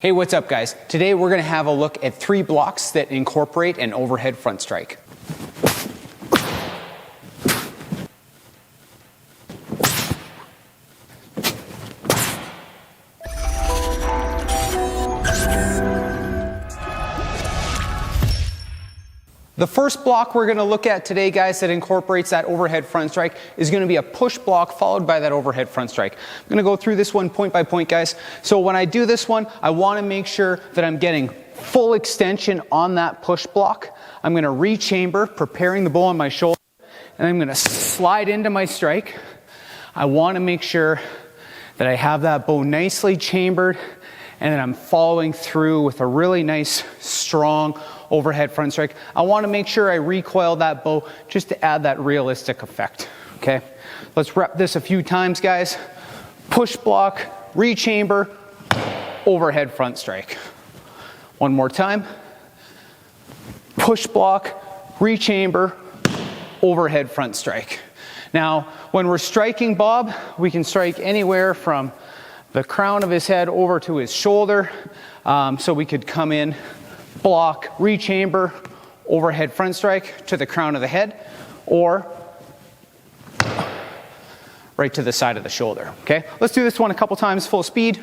Hey, what's up guys? Today we're going to have a look at 3 blocks that incorporate an overhead front strike. The first block we're going to look at today, guys, that incorporates that overhead front strike is going to be a push block followed by that overhead front strike. I'm going to go through this one point by point, guys. So when I do this one, I want to make sure that I'm getting full extension on that push block. I'm going to re-chamber, preparing the bow on my shoulder, and I'm going to slide into my strike. I want to make sure that I have that bow nicely chambered, and then I'm following through with a really nice, strong overhead front strike. I want to make sure I recoil that bow just to add that realistic effect. Okay, let's rep this a few times, guys. Push block, rechamber, overhead front strike. One more time. Push block, rechamber, overhead front strike. Now, when we're striking Bob, we can strike anywhere from the crown of his head over to his shoulder. So we could come in, block, rechamber, overhead front strike to the crown of the head, or right to the side of the shoulder. Okay, let's do this one a couple times, full speed.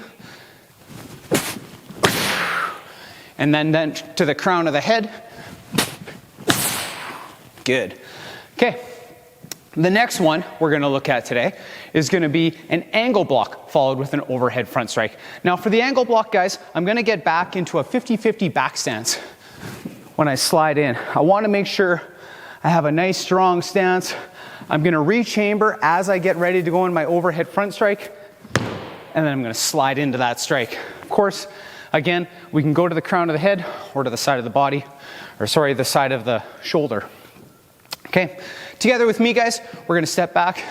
And then to the crown of the head. Good. Okay. The next one we're going to look at today is going to be an angle block followed with an overhead front strike. Now for the angle block, guys, I'm going to get back into a 50-50 back stance when I slide in. I want to make sure I have a nice strong stance. I'm going to rechamber as I get ready to go in my overhead front strike, and then I'm going to slide into that strike. Of course, again, we can go to the crown of the head or to the side of the body, or sorry, the side of the shoulder. Okay, together with me, guys, we're going to step back,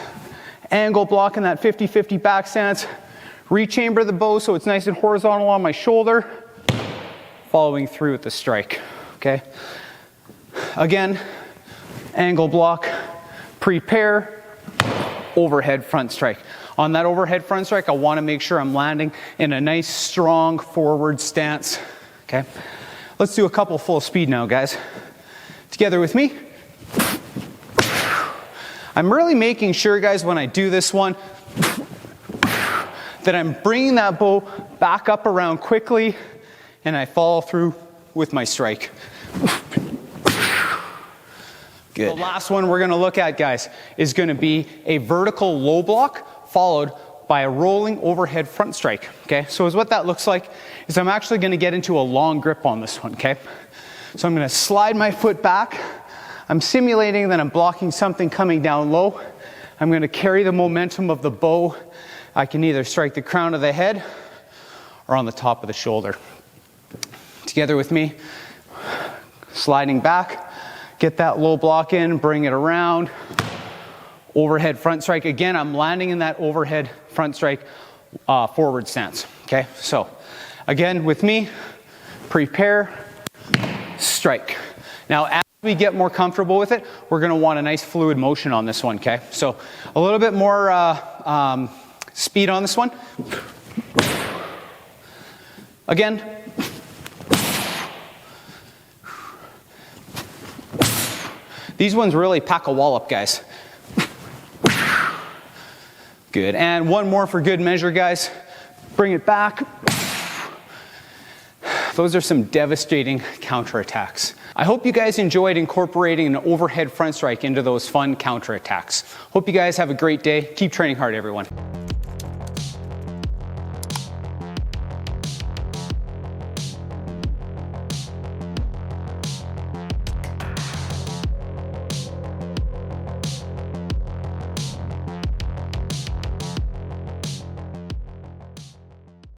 angle block in that 50-50 back stance, rechamber the bow so it's nice and horizontal on my shoulder, following through with the strike. Okay, again, angle block, prepare, overhead front strike. On that overhead front strike, I want to make sure I'm landing in a nice, strong forward stance. Okay, let's do a couple full speed now, guys. Together with me. I'm really making sure, guys, when I do this one, that I'm bringing that bow back up around quickly and I follow through with my strike. Good. The last one we're going to look at, guys, is going to be a vertical low block followed by a rolling overhead front strike. Okay, so what that looks like is I'm actually going to get into a long grip on this one. Okay, so I'm going to slide my foot back. I'm simulating that I'm blocking something coming down low. I'm going to carry the momentum of the bow. I can either strike the crown of the head or on the top of the shoulder. Together with me, sliding back, get that low block in, bring it around, overhead front strike. Again, I'm landing in that overhead front strike forward stance. Okay, so again with me, prepare, strike. Now as we get more comfortable with it, we're going to want a nice fluid motion on this one. Okay, so a little bit more speed on this one. Again. These ones really pack a wallop, guys. Good, and one more for good measure, guys. Bring it back. Those are some devastating counterattacks. I hope you guys enjoyed incorporating an overhead front strike into those fun counterattacks. Hope you guys have a great day. Keep training hard, everyone.